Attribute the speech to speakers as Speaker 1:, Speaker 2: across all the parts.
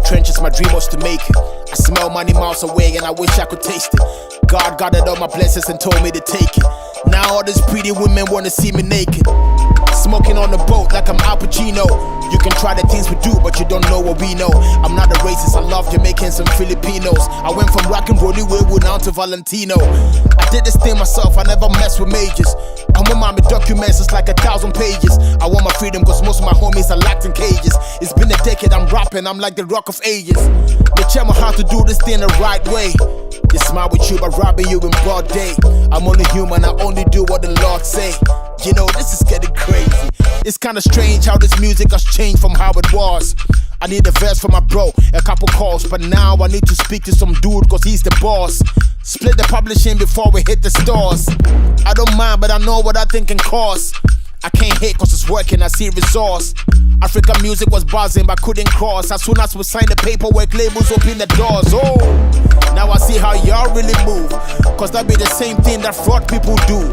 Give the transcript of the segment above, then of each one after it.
Speaker 1: trenches, my dream was to make it. I smell money miles away and I wish I could taste it. God gathered all my blessings and told me to take it. Now all these pretty women wanna see me naked. Smoking on the boat like I'm Al Pacino. You can try the things we do, but you don't know what we know. I'm not a racist, I love Jamaicans and Filipinos. I went from rock and rolling Wood now to Valentino. I did this thing myself, I never mess with majors. I'm with mommy documents, it's like 1,000 pages. I want my freedom cause most of my homies are locked in cages. It's been a decade, I'm rapping, I'm like the Rock of Ages. They tell me how to do this thing the right way. They smile with you by robbing you in broad day. I'm only human, I only do what the Lord say. You know, this is getting crazy. It's kinda strange how this music has changed from how it was. I need a verse for my bro, a couple calls, but now I need to speak to some dude cause he's the boss. Split the publishing before we hit the stores. I don't mind, but I know what I think can cost. I can't hate cause it's working, I see results. African music was buzzing but couldn't cross. As soon as we signed the paperwork, labels open the doors. Oh, now I see how y'all really move. Cause that be the same thing that fraud people do.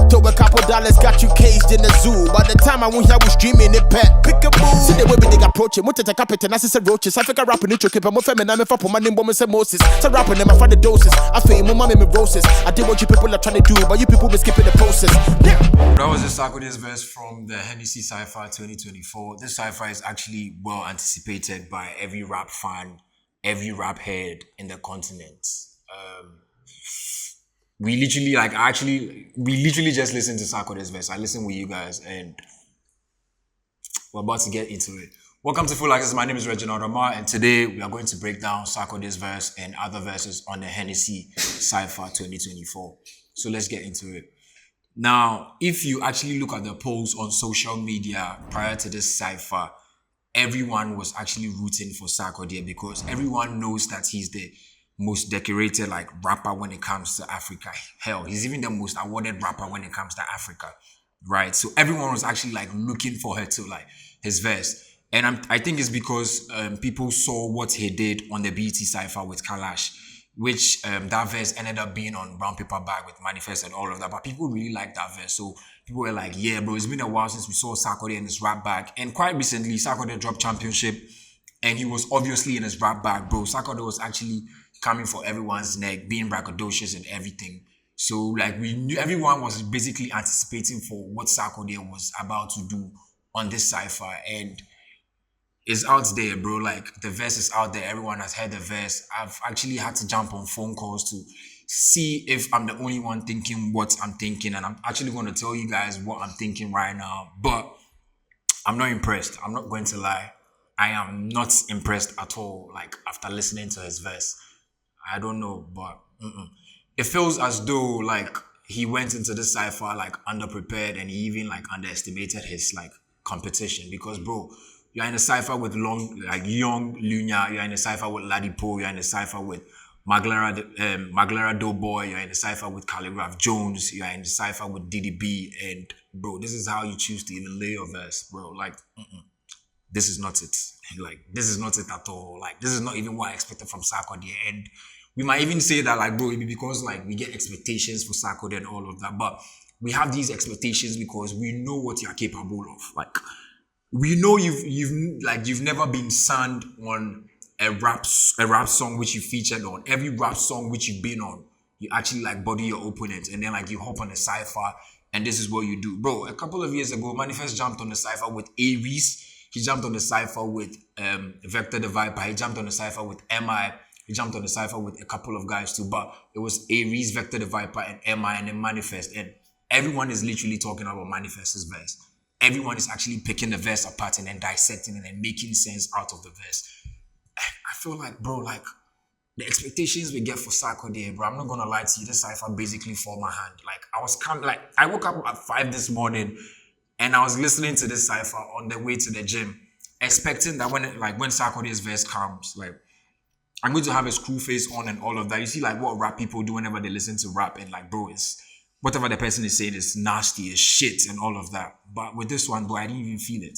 Speaker 1: Throw a couple dollars, got you caged in the zoo. By the time I went here, we streaming it pet. Pick a move. See the way we dig approach it. What take a pet and I say roaches. I think I rapping it, you keep a more feminine. I'm for my name, woman, say Moses. So rapping them, I find the doses. I feel my mommy, me roses. I did what you people are trying to do, but you people be skipping the process. Yeah.
Speaker 2: That was the Sarkodie's verse from the Hennessy Cipher 2024. This cipher is actually well anticipated by every rap fan, every rap head in the continent. We literally just listened to Sarkodie's verse. I listened with you guys and we're about to get into it. Welcome to FulLCircl. My name is Reginald Omar and today we are going to break down Sarkodie's verse and other verses on the Hennessy Cipher 2024. So let's get into it. Now, if you actually look at the polls on social media prior to this cipher, everyone was actually rooting for Sarkodie because everyone knows that he's the most decorated rapper when it comes to Africa. Hell, he's even the most awarded rapper when it comes to Africa, right? So everyone was actually looking for her to his verse. And I think it's because people saw what he did on the BT cipher with Kalash, which that verse ended up being on Brown Paper Bag with Manifest and all of that. But people really liked that verse. So people were like, yeah, bro, it's been a while since we saw Sarkodie in his rap bag. And quite recently, Sarkodie dropped Championship and he was obviously in his rap bag, bro. Sarkodie was actually coming for everyone's neck, being braggadocious and everything. So we knew everyone was basically anticipating for what Sarkodie was about to do on this cipher. And it's out there, bro. The verse is out there. Everyone has heard the verse. I've actually had to jump on phone calls to see if I'm the only one thinking what I'm thinking. And I'm actually going to tell you guys what I'm thinking right now. But I'm not impressed. I'm not going to lie. I am not impressed at all, after listening to his verse. I don't know, but it feels as though, he went into this cipher, underprepared and he even, underestimated his, competition. Because, bro, you're in a cipher with young Lunya, you're in a cipher with Ladipoe, you're in a cipher with Maglera Doe Boy, you're in a cipher with Khaligraph Jones, you're in a cipher with Didi B, and bro, this is how you choose to even lay your verse, bro. This is not it. This is not it at all. This is not even what I expected from Sarkodie. And we might even say that, bro, maybe because we get expectations for Sarkodie and all of that, but we have these expectations because we know what you're capable of. We know you've never been signed on a rap song which you featured on. Every rap song which you've been on, you actually body your opponent and then you hop on a cipher and this is what you do. Bro, a couple of years ago, Manifest jumped on the cipher with Aries. He jumped on the cipher with Vector the Viper. He jumped on the cipher with MI. He jumped on the cipher with a couple of guys too. But it was Aries, Vector the Viper, and MI, and then Manifest. And everyone is literally talking about Manifest's verse. Everyone is actually picking the verse apart and then dissecting it and making sense out of the verse. I feel bro, the expectations we get for Sarkodie, bro, I'm not gonna lie to you, this cipher basically for my hand. I was I woke up at 5 this morning and I was listening to this cipher on the way to the gym, expecting that when Sarkodie's verse comes, I'm going to have a screw face on and all of that. You see what rap people do whenever they listen to rap and bro, it's whatever the person is saying is nasty, is shit and all of that. But with this one, bro, I didn't even feel it.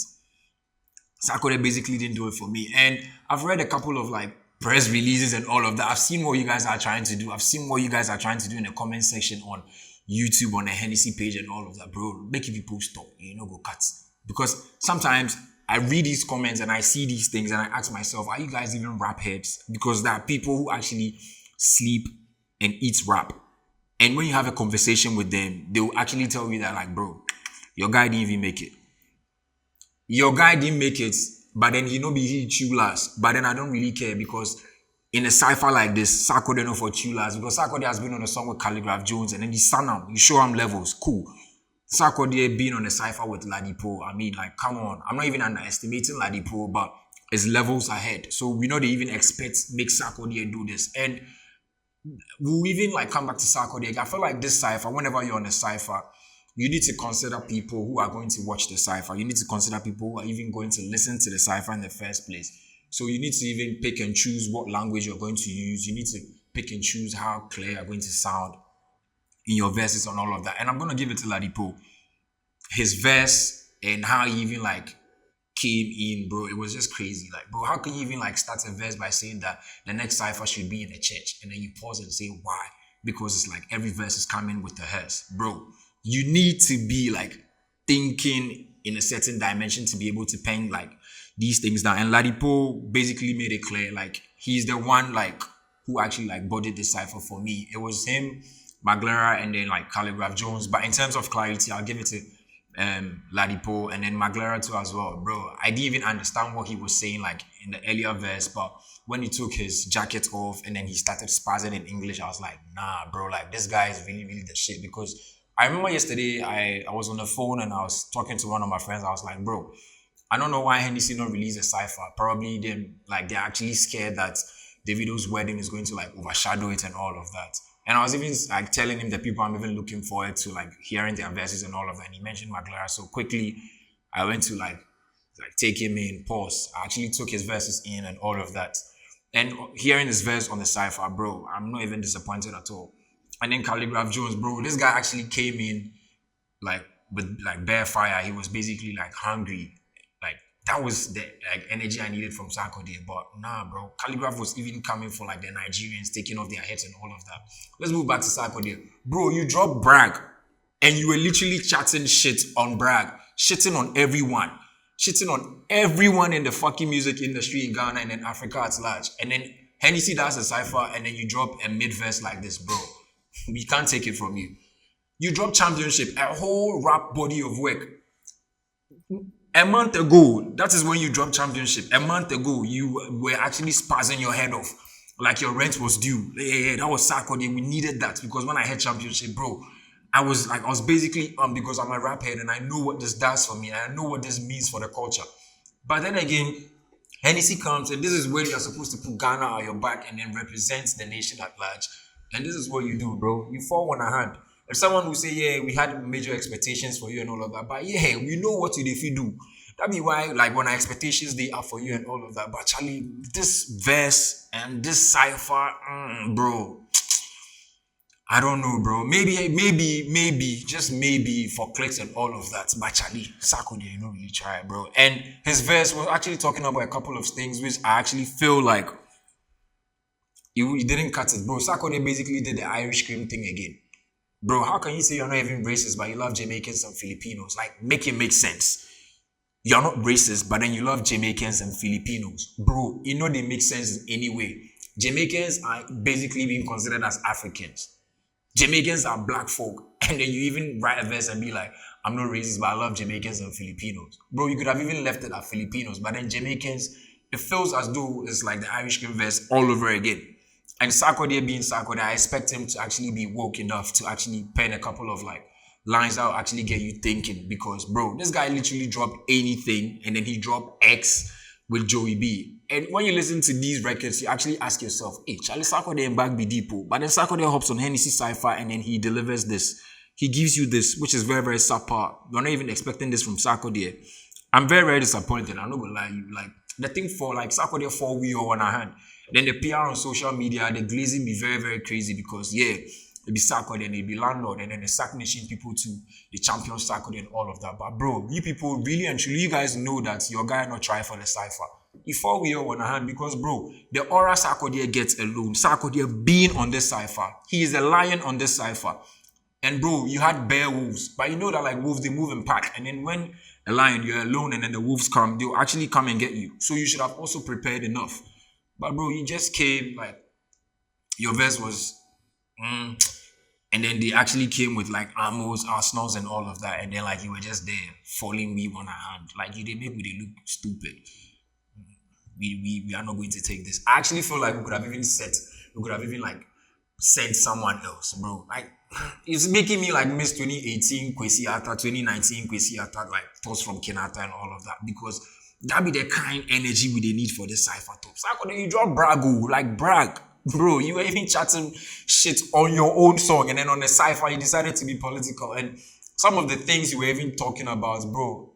Speaker 2: Sarkodie basically didn't do it for me. And I've read a couple of press releases and all of that. I've seen what you guys are trying to do. I've seen what you guys are trying to do in the comment section on YouTube, on the Hennessy page and all of that, bro. Make people stop, go cut. Because sometimes I read these comments and I see these things and I ask myself, are you guys even rap heads? Because there are people who actually sleep and eat rap. And when you have a conversation with them, they will actually tell you that, like, bro, your guy didn't even make it. Your guy didn't make it, but then he be chew last. But then I don't really care because in a cipher like this, Sarkodie no for chew last because Sarkodie has been on a song with Khaligraph Jones and then you stand him, you show him levels, cool. Sarkodie being on a cipher with Ladipoe, I mean, like, come on. I'm not even underestimating Ladipoe, but it's levels ahead. So we know they even expect make Sarkodie do this. And we'll even like come back to Sarkodie. I feel like this cipher, whenever you're on a cipher, you need to consider people who are going to watch the cipher. You need to consider people who are even going to listen to the cipher in the first place. So you need to even pick and choose what language you're going to use. You need to pick and choose how clear you're going to sound in your verses and all of that. And I'm going to give it to Ladipoe. His verse and how he even like came in, bro, it was just crazy. Like, bro, how can you even like start a verse by saying that the next cipher should be in a church? And then you pause and say, why? Because it's like every verse is coming with the hearse. Bro, you need to be like thinking in a certain dimension to be able to pen like these things down. And Ladipoe basically made it clear, like, he's the one like who actually like bodied the cipher for me. It was him, Maglera, and then like Khaligraph Jones. But in terms of clarity, I'll give it to Ladipoe and then Maglera too as well. Bro, I didn't even understand what he was saying like in the earlier verse, but when he took his jacket off and then he started spazzing in English, I was like, nah, bro, like this guy is really, really the shit. Because I remember yesterday I was on the phone and I was talking to one of my friends. I was like, bro, I don't know why Hennessy not release a cipher. Probably they're actually scared that Davido's wedding is going to like overshadow it and all of that. And I was even like telling him the people I'm even looking forward to like hearing their verses and all of that. And he mentioned Maglera. So quickly I went to like take him in, pause. I actually took his verses in and all of that. And hearing his verse on the cipher, bro, I'm not even disappointed at all. And then Khaligraph Jones, bro, this guy actually came in like with like bare fire. He was basically like hungry. Like that was the like energy I needed from Sarkodie. But nah, bro, Khaligraph was even coming for like the Nigerians taking off their heads and all of that. Let's move back to Sarkodie. Bro, you dropped Bragg and you were literally chatting shit on Bragg, shitting on everyone. Shitting on everyone in the fucking music industry in Ghana and in Africa at large. And then Hennessy does a cipher and then you drop a mid-verse like this, bro. We can't take it from you. You drop Championship, a whole rap body of work. A month ago, that is when you dropped Championship. A month ago, you were actually spazzing your head off. Like your rent was due. Yeah, that was Sarkodie. We needed that because when I had Championship, bro, I was basically because I'm a rap head and I know what this does for me and I know what this means for the culture. But then again, Hennessy comes and this is where you're supposed to put Ghana on your back and then represent the nation at large. And this is what you do, bro. You fall on a hand. If someone will say, yeah, we had major expectations for you and all of that, but yeah, we know what you if you do. That be why, like, when our expectations they are for you and all of that. But Charlie, this verse and this cipher, bro, I don't know, bro. Maybe, just maybe for clicks and all of that. But Charlie, Sarkodie, you know, really try, bro. And his verse was actually talking about a couple of things which I actually feel like he didn't cut it, bro. Sarkodie basically did the Irish cream thing again. Bro, how can you say you're not even racist, but you love Jamaicans and Filipinos? Like, make it make sense. You're not racist, but then you love Jamaicans and Filipinos. Bro, you know they make sense in any way. Jamaicans are basically being considered as Africans. Jamaicans are black folk. And then you even write a verse and be like, I'm not racist, but I love Jamaicans and Filipinos. Bro, you could have even left it at Filipinos, but then Jamaicans, it feels as though it's like the Irish cream verse all over again. And Sarkodie being Sarkodie, I expect him to actually be woke enough to actually pen a couple of like lines that will actually get you thinking. Because, bro, this guy literally dropped anything and then he dropped X with Joey B. And when you listen to these records, you actually ask yourself, hey, Charlie Sarkodie and back be Ladipoe. But then Sarkodie hops on Hennessy Cipher and then he delivers this. He gives you this, which is very, very subpar. You're not even expecting this from Sarkodie. I'm very, very disappointed. I'm not gonna lie to you. Like, the thing for like Sarkodie 4 we all on our hand. Then the PR on social media, the glazing be very, very crazy because, yeah, it be Sarkodie and it be landlord and then the sack machine people too, the champion Sarkodie and all of that. But bro, you people really and truly, you guys know that your guy not try for the cipher. Before we all on a hand because, bro, the aura Sarkodie gets alone. Sarkodie being on this cipher. He is a lion on this cipher. And bro, you had bear wolves. But you know that like wolves, they move in pack. And then when a lion, you're alone, and then the wolves come, they'll actually come and get you. So you should have also prepared enough. But bro, you just came, like, your verse was, and then they actually came with like ammos, arsenals, and all of that, and then like you were just there, falling me on a hand. Like, you did make me look stupid. We are not going to take this. I actually feel like we could have even like sent someone else, bro. Like, it's making me like miss 2018 Kwesi Arthur, 2019 Kwesi Arthur, like thoughts from Kenata and all of that, because that be the kind energy we need for this cipher top. Sarkodie, you drop brag, like brag. Bro, you were even chatting shit on your own song, and then on the cipher you decided to be political, and some of the things you were even talking about, bro,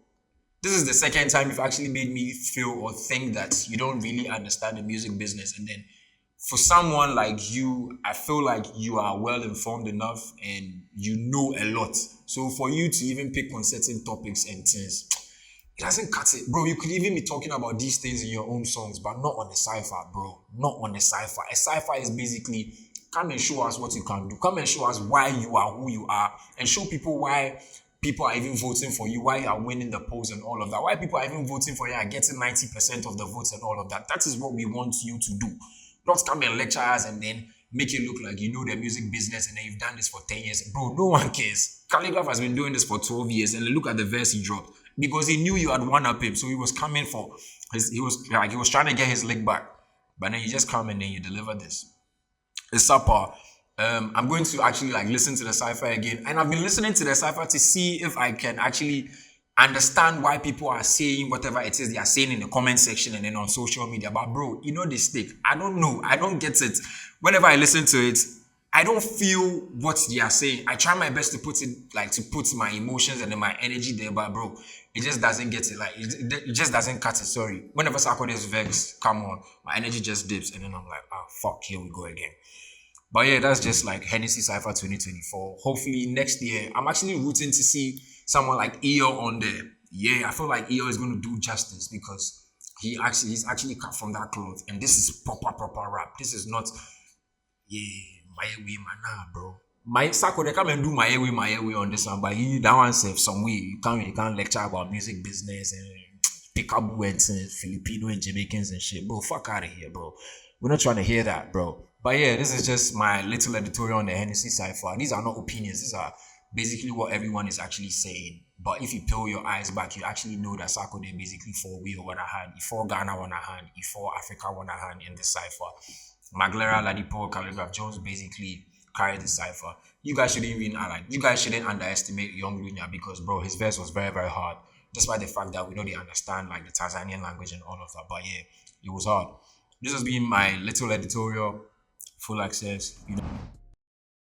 Speaker 2: this is the second time you've actually made me feel or think that you don't really understand the music business. And then for someone like you, I feel like you are well informed enough and you know a lot. So for you to even pick on certain topics and things, it doesn't cut it. Bro, you could even be talking about these things in your own songs, but not on a cipher, bro. Not on a cipher. A cipher is basically, come and show us what you can do. Come and show us why you are who you are, and show people why people are even voting for you, why you are winning the polls and all of that. Why people are even voting for you and getting 90% of the votes and all of that. That is what we want you to do. Not come and lecture us and then make it look like you know the music business and then you've done this for 10 years. Bro, no one cares. Khaligraph has been doing this for 12 years, and look at the verse he dropped. Because he knew you had one up him. So he was coming for he was trying to get his leg back. But then you just come and then you deliver this. It's supper. I'm going to actually like listen to the cipher again. And I've been listening to the cipher to see if I can actually understand why people are saying whatever it is they are saying in the comment section and then on social media. But bro, you know this stick. I don't know. I don't get it. Whenever I listen to it, I don't feel what they are saying. I try my best to put my emotions and then my energy there, but bro, it just doesn't get it. Like, it just doesn't cut it. Sorry. Whenever Sarkodie's vex come on, my energy just dips, and then I'm like, oh fuck, here we go again. But yeah, that's just like Hennessy Cipher 2024. Hopefully next year, I'm actually rooting to see someone like EO on there. Yeah, I feel like EO is going to do justice, because he's actually cut from that cloth, and this is proper rap. This is not, yeah, my way, man, bro. My Sarkodie come and do my way on this one, but that one says some way. You can't lecture about music business and pick up words and Filipino and Jamaicans and shit, bro. Fuck out of here, bro. We're not trying to hear that, bro. But yeah, this is just my little editorial on the Hennessy Cipher. These are not opinions. These are basically what everyone is actually saying. But if you peel your eyes back, you actually know that Sarkodie basically for we on a hand, he for Ghana on a hand, he for Africa on a hand in the cipher. Maglera, Ladipoe, Khaligraph Jones basically carried the cipher. You guys shouldn't underestimate young Lunya, because bro, his verse was very, very hard. Despite the fact that we know they understand like the Tanzanian language and all of that. But yeah, it was hard. This has been my little editorial. Full access, you know.